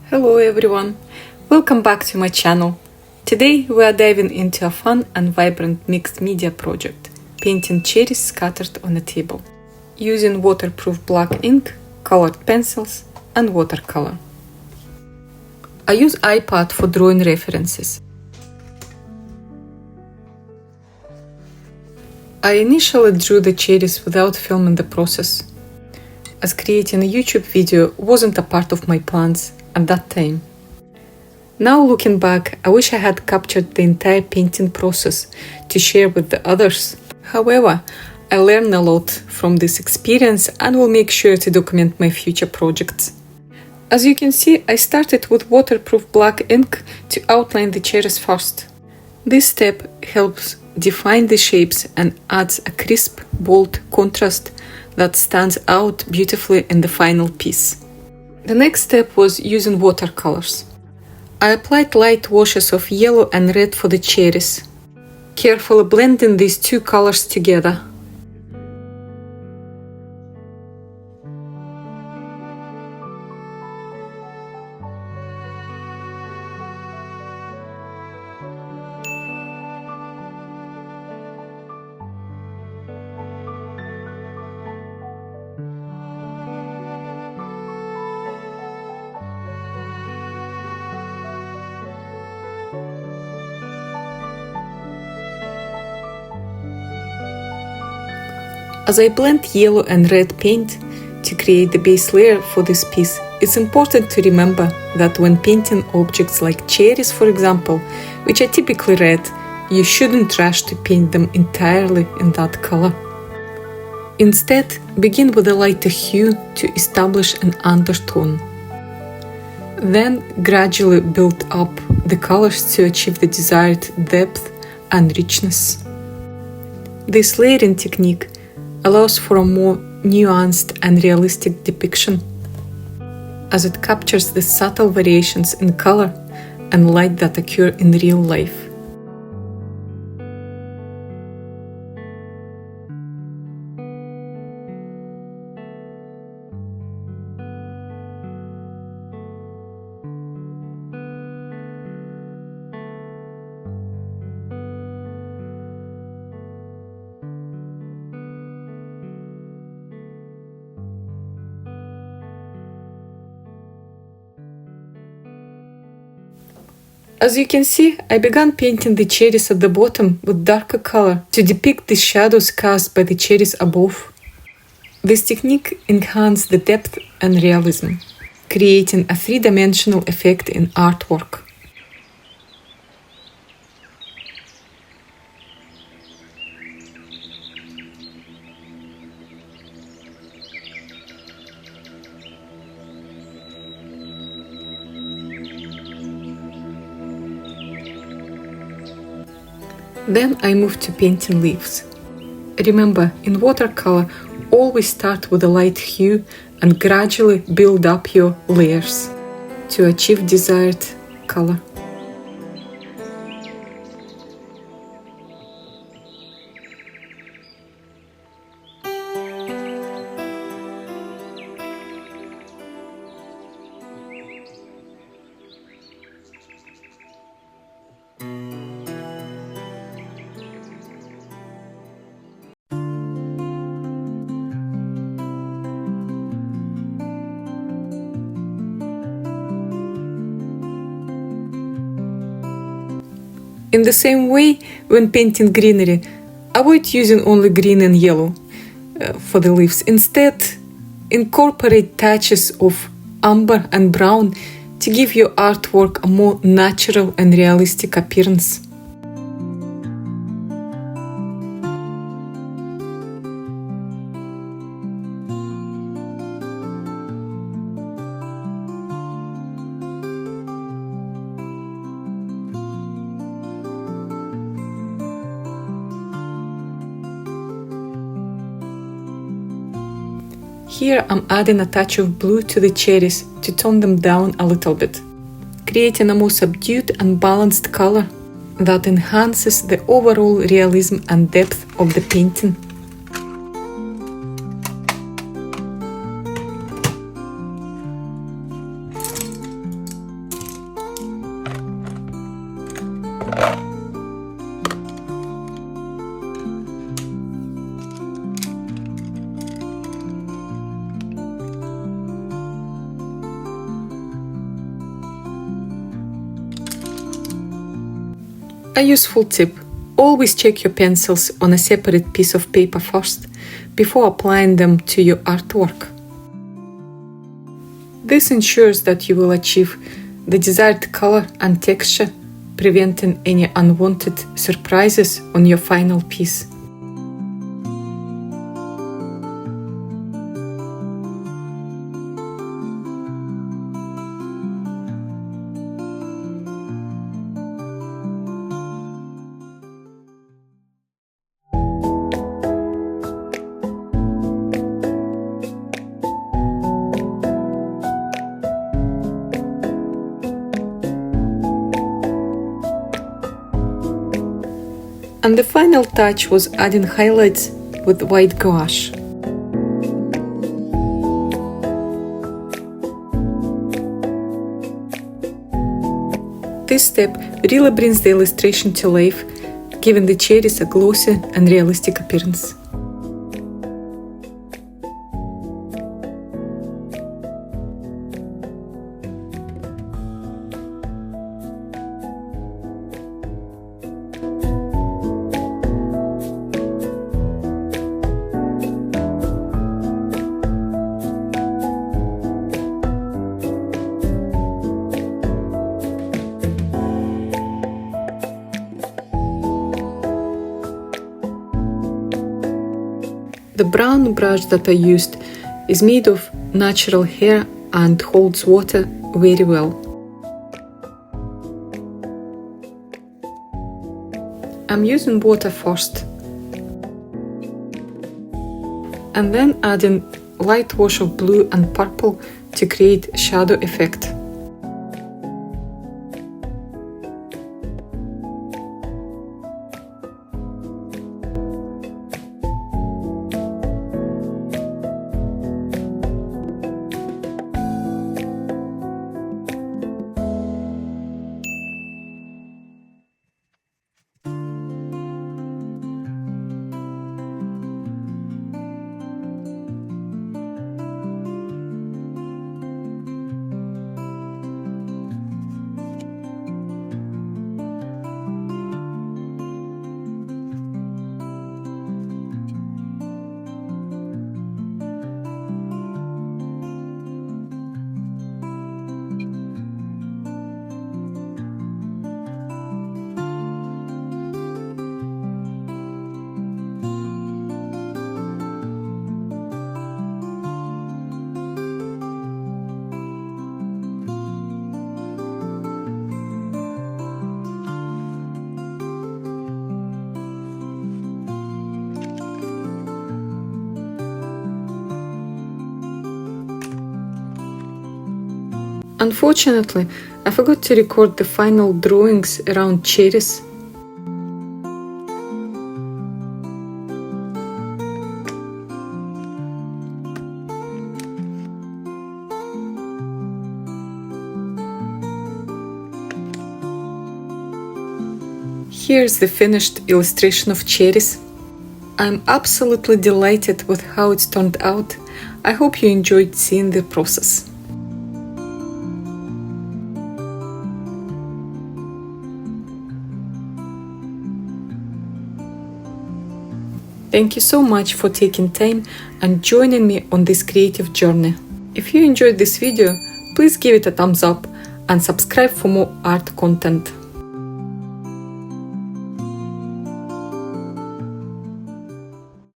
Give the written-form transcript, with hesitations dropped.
Hello everyone, welcome back to my channel. Today we are diving into a fun and vibrant mixed media project, painting cherries scattered on a table, using waterproof black ink, colored pencils and watercolor. I use iPad for drawing references. I initially drew the cherries without filming the process, as creating a YouTube video wasn't a part of my plans at that time. Now looking back, I wish I had captured the entire painting process to share with the others. However, I learned a lot from this experience and will make sure to document my future projects. As you can see, I started with waterproof black ink to outline the cherries first. This step helps define the shapes and adds a crisp, bold contrast that stands out beautifully in the final piece. The next step was using watercolors. I applied light washes of yellow and red for the cherries, carefully blending these two colors together. As I blend yellow and red paint to create the base layer for this piece, it's important to remember that when painting objects like cherries, for example, which are typically red, you shouldn't rush to paint them entirely in that color. Instead, begin with a lighter hue to establish an undertone. Then gradually build up the colors to achieve the desired depth and richness. This layering technique allows for a more nuanced and realistic depiction, as it captures the subtle variations in color and light that occur in real life. As you can see, I began painting the cherries at the bottom with darker color to depict the shadows cast by the cherries above. This technique enhanced the depth and realism, creating a three-dimensional effect in artwork. Then I moved to painting leaves. Remember, in watercolor, always start with a light hue and gradually build up your layers to achieve desired color. In the same way, when painting greenery, avoid using only green and yellow for the leaves. Instead, incorporate touches of amber and brown to give your artwork a more natural and realistic appearance. Here I'm adding a touch of blue to the cherries to tone them down a little bit, creating a more subdued and balanced color that enhances the overall realism and depth of the painting. A useful tip: always check your pencils on a separate piece of paper first, before applying them to your artwork. This ensures that you will achieve the desired color and texture, preventing any unwanted surprises on your final piece. And the final touch was adding highlights with white gouache. This step really brings the illustration to life, giving the cherries a glossy and realistic appearance. The brown brush that I used is made of natural hair and holds water very well. I'm using water first, and then adding light wash of blue and purple to create shadow effect. Unfortunately, I forgot to record the final drawings around cherries. Here's the finished illustration of cherries. I'm absolutely delighted with how it's turned out. I hope you enjoyed seeing the process. Thank you so much for taking time and joining me on this creative journey. If you enjoyed this video, please give it a thumbs up and subscribe for more art content.